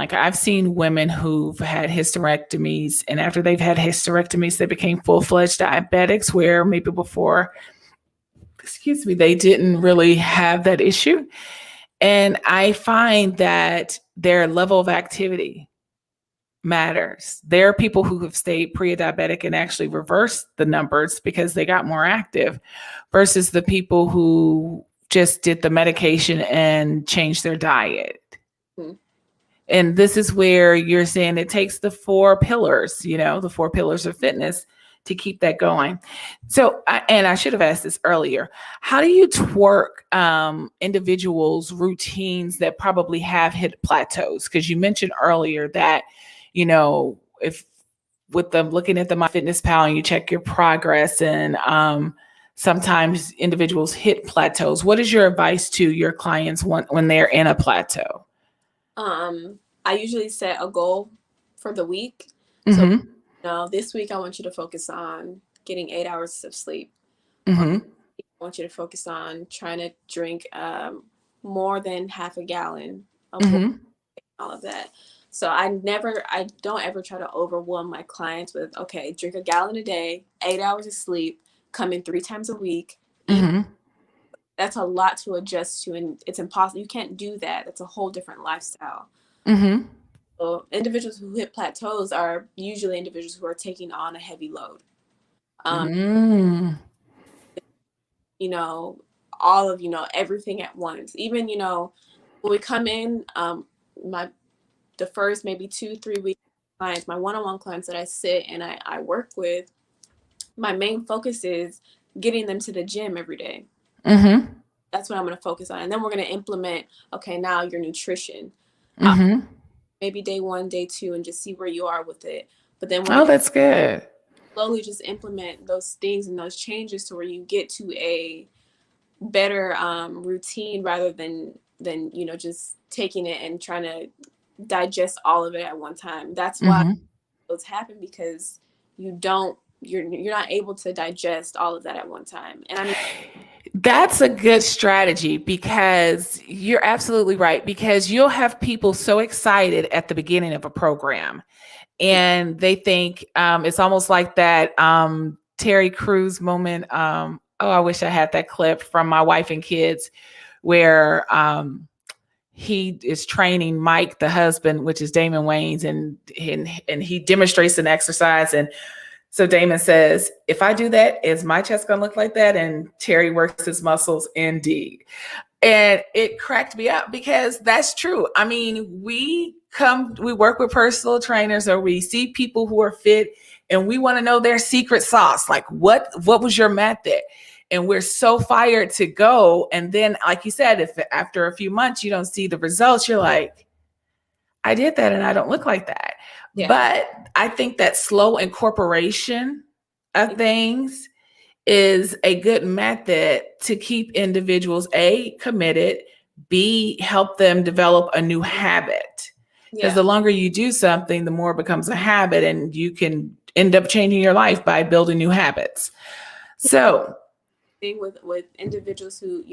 women who've had hysterectomies, and after they've had hysterectomies, they became full-fledged diabetics, where maybe before, they didn't really have that issue. And I find that their level of activity matters. There are people who have stayed pre-diabetic and actually reversed the numbers because they got more active, versus the people who just did the medication and changed their diet. And this is where you're saying it takes the 4 pillars, the 4 pillars of fitness to keep that going. So, I should have asked this earlier. How do you twerk individuals' routines that probably have hit plateaus? Because you mentioned earlier that, if with them looking at the MyFitnessPal and you check your progress, and sometimes individuals hit plateaus. What is your advice to your clients when they're in a plateau?
I usually set a goal for the week. So, this week I want you to focus on getting 8 hours of sleep. I want you to focus on trying to drink more than half a gallon of water, all of that. So I don't ever try to overwhelm my clients with, okay, drink a gallon a day, 8 hours of sleep, come in 3 times a week. That's a lot to adjust to, and it's impossible. You can't do that. That's a whole different lifestyle. So individuals who hit plateaus are usually individuals who are taking on a heavy load. All of, everything at once. Even, when we come in, the first maybe 2-3 weeks, clients, my one-on-one clients that I sit and I work with, my main focus is getting them to the gym every day. That's what I'm going to focus on. And then we're going to implement, okay, now your nutrition. Maybe day 1, day 2, and just see where you are with it. But then
that's good.
Slowly just implement those things and those changes to where you get to a better routine, rather than just taking it and trying to digest all of it at one time. That's why those happen, because you're not able to digest all of that at one time. And
that's a good strategy, because you're absolutely right, because you'll have people so excited at the beginning of a program, and they think it's almost like that Terry Crews moment. I wish I had that clip from My Wife and Kids, where he is training Mike, the husband, which is Damon Wayans, and he demonstrates an exercise. And so Damon says, if I do that, is my chest going to look like that? And Terry works his muscles indeed. And it cracked me up, because that's true. I mean, we work with personal trainers, or we see people who are fit, and we want to know their secret sauce. Like, what was your method? And we're so fired to go. And then, like you said, if after a few months you don't see the results, you're like, I did that and I don't look like that. Yeah. But I think that slow incorporation of things is a good method to keep individuals, A, committed, B, help them develop a new habit. Because the longer you do something, the more it becomes a habit, and you can end up changing your life by building new habits. So
thing with individuals who,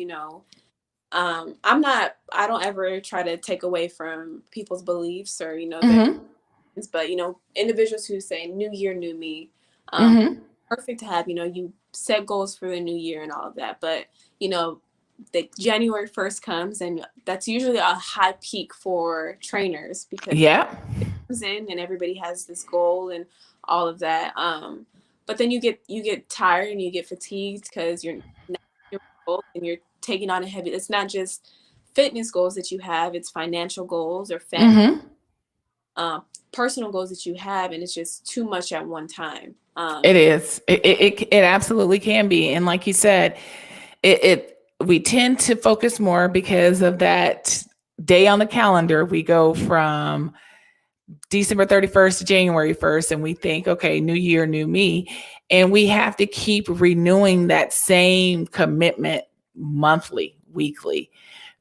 I don't ever try to take away from people's beliefs or, but, individuals who say new year, new me, perfect to have, you set goals for the new year and all of that. But, the January 1st comes, and that's usually a high peak for trainers, because it comes in and everybody has this goal and all of that. But then you get tired and you get fatigued, because you're goals and you're taking on a heavy, it's not just fitness goals that you have, it's financial goals or family, personal goals that you have, and it's just too much at one time.
It is. It absolutely can be. And like you said, we tend to focus more because of that day on the calendar. We go from December 31st to January 1st, and we think, okay, new year, new me. And we have to keep renewing that same commitment monthly, weekly,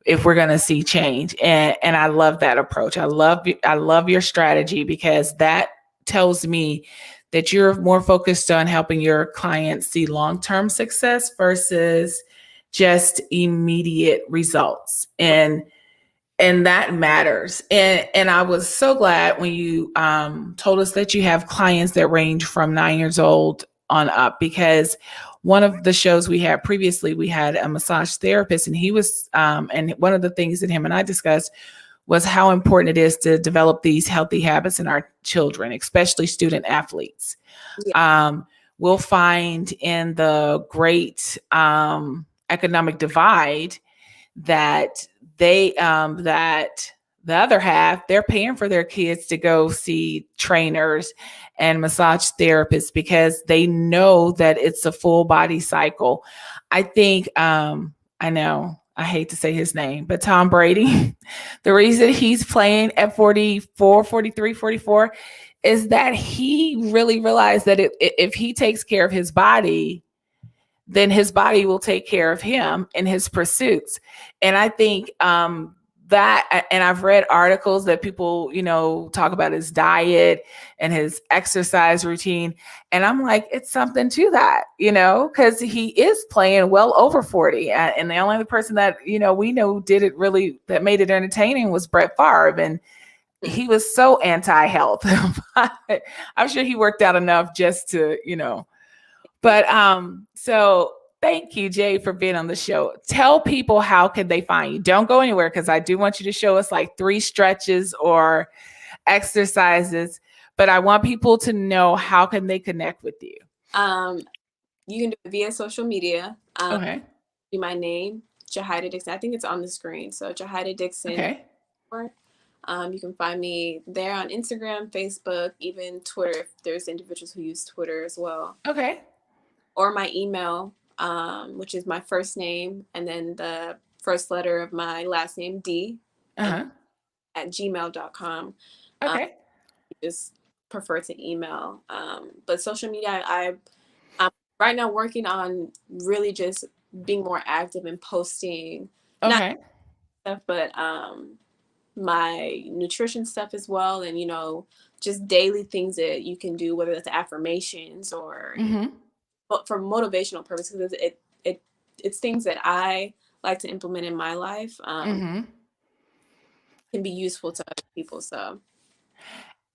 if we're going to see change. And I love that approach. I love your strategy, because that tells me that you're more focused on helping your clients see long-term success versus just immediate results. And that matters. And I was so glad when you told us that you have clients that range from 9 years old on up, because one of the shows we had previously, we had a massage therapist, and he was, and one of the things that him and I discussed was how important it is to develop these healthy habits in our children, especially student athletes. Yeah. We'll find in the great economic divide that that the other half, they're paying for their kids to go see trainers and massage therapists because they know that it's a full body cycle. I think, I know, I hate to say his name, but Tom Brady, the reason he's playing at 44, 43, 44 is that he really realized that if he takes care of his body, then his body will take care of him in his pursuits. And I think that, and I've read articles that people, talk about his diet and his exercise routine. And I'm like, it's something to that, because he is playing well over 40. And the only other person that, we know did it really, that made it entertaining was Brett Favre. And he was so anti-health. I'm sure he worked out enough just to, But so thank you, Jay, for being on the show. Tell people how can they find you. Don't go anywhere, because I do want you to show us like 3 stretches or exercises. But I want people to know, how can they connect with you?
You can do it via social media.
Okay.
My name, Jahida Dixon. I think it's on the screen. So Jahida Dixon.
Okay.
You can find me there on Instagram, Facebook, even Twitter, if there's individuals who use Twitter as well.
Okay.
Or my email, which is my first name and then the first letter of my last name, D, at gmail.com.
Okay.
Just prefer to email. But social media, I'm right now working on really just being more active and posting.
Okay.
Not stuff, but my nutrition stuff as well, and just daily things that you can do, whether it's affirmations or but for motivational purposes. It's things that I like to implement in my life, can be useful to other people. So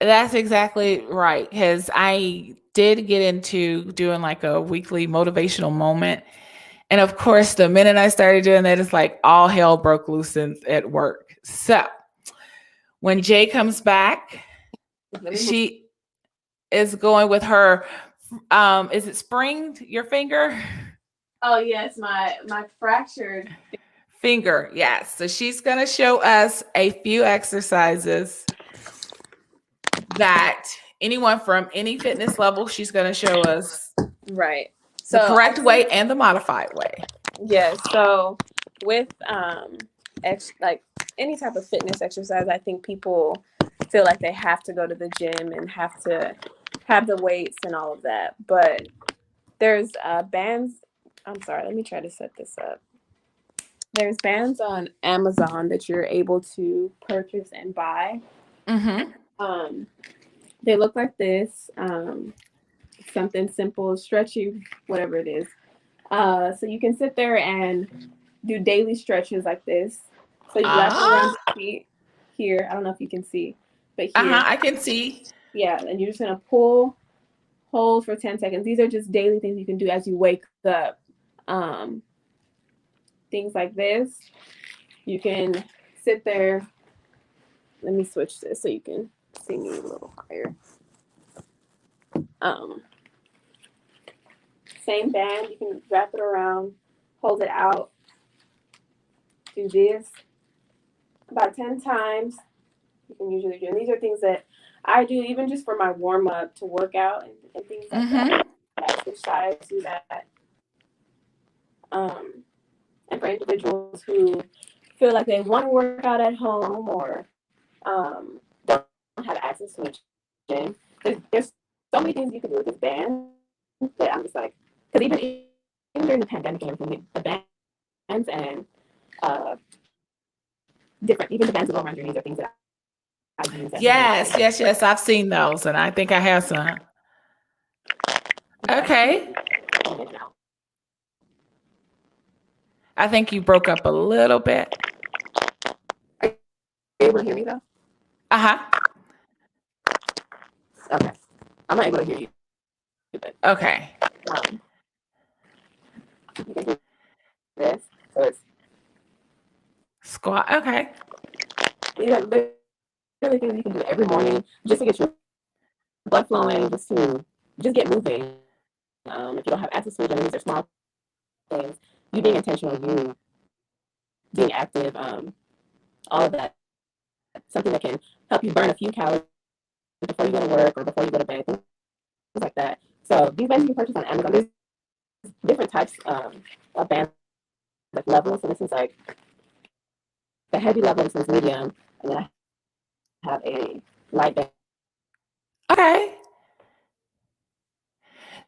that's exactly right, because I did get into doing like a weekly motivational moment. And of course, the minute I started doing that, it's like all hell broke loose at work. So when Jay comes back, she is going with her, is it sprained your finger?
Oh yes, my fractured
finger. Yes. So she's going to show us a few exercises that anyone from any fitness level, she's going to show us.
Right.
So the correct way and the modified way.
Yeah. So with like any type of fitness exercise, I think people feel like they have to go to the gym and have to have the weights and all of that. But there's bands. I'm sorry, let me try to set this up. There's bands on Amazon that you're able to purchase and buy. They look like this. Something simple, stretchy, whatever it is. So you can sit there and do daily stretches like this. So you wrap around your feet here. I don't know if you can see, but here.
I can see.
Yeah, and you're just gonna hold for 10 seconds. These are just daily things you can do as you wake up. Things like this. You can sit there. Let me switch this so you can see me a little higher. Same band, you can wrap it around hold it out, do this about 10 times. You can usually do. And these are things that I do even just for my warm up to work out and things like that. Exercise, do that. And for individuals who feel like they want to work out at home or don't have access to a gym, there's so many things you can do with this band that I'm just like, because even during the pandemic and everything, the bands and different, even the bands that go around your knees are things that I use.
Yes. I've seen those, and I think I have some. Okay. I think you broke up a little bit.
Are you able to hear me though? Okay. I'm not able to hear you.
Okay.
This. So it's
squat. Okay.
These are literally things you can do every morning just to get your blood flowing, just get moving. If you don't have access to it, these are small things. You being intentional, you being active, all of that. Something that can help you burn a few calories before you go to work or before you go to bed, things like that. So these bands you can purchase on Amazon. There's different types of bands, like levels. So this is like the heavy level, this is medium, and then I have a light band.
Okay.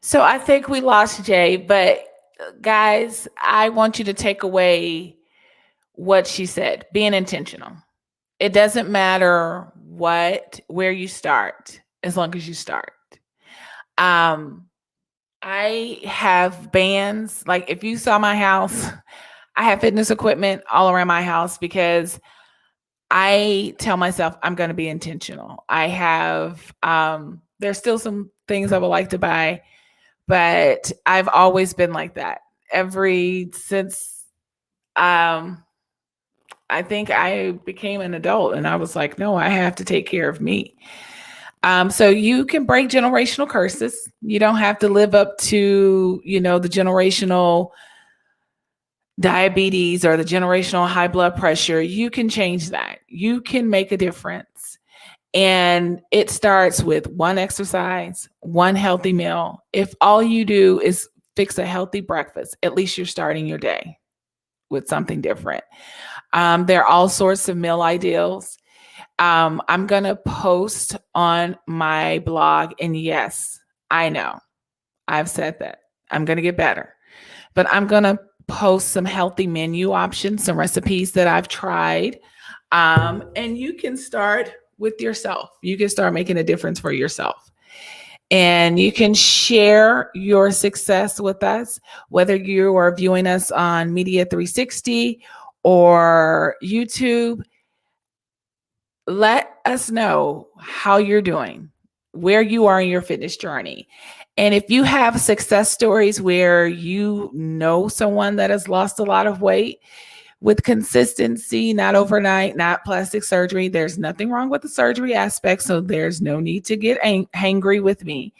So I think we lost Jay, but guys, I want you to take away what she said, being intentional. It doesn't matter where you start, as long as you start. I have bands, like if you saw my house, I have fitness equipment all around my house because I tell myself I'm going to be intentional. I have, there's still some things I would like to buy, but I've always been like that. Since I think I became an adult and I was like, no, I have to take care of me. So you can break generational curses. You don't have to live up to, the generational diabetes or the generational high blood pressure. You can change that. You can make a difference. And it starts with one exercise, one healthy meal. If all you do is fix a healthy breakfast, at least you're starting your day with something different. There are all sorts of meal ideals. I'm going to post on my blog. And yes, I know I've said that I'm going to get better, but I'm going to post some healthy menu options, some recipes that I've tried. And you can start with yourself. You can start making a difference for yourself. And you can share your success with us, whether you are viewing us on Media 360 or YouTube. Let us know how you're doing, where you are in your fitness journey. And if you have success stories where you know someone that has lost a lot of weight with consistency, not overnight, not plastic surgery, there's nothing wrong with the surgery aspect, so there's no need to get hangry with me.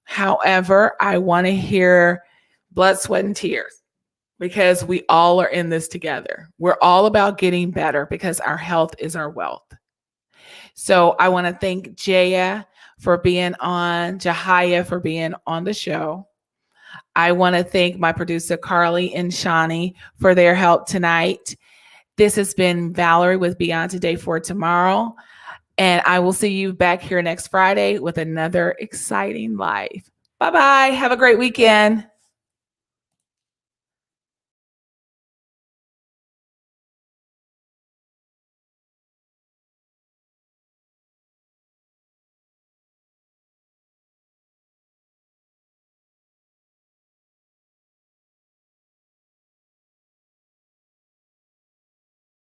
However, I want to hear blood, sweat, and tears because we all are in this together. We're all about getting better because our health is our wealth. So I want to thank Jaya for being on, Jahaya for being on the show. I want to thank my producer, Carly and Shani, for their help tonight. This has been Valerie with Beyond Today for Tomorrow. And I will see you back here next Friday with another exciting live. Bye-bye. Have a great weekend.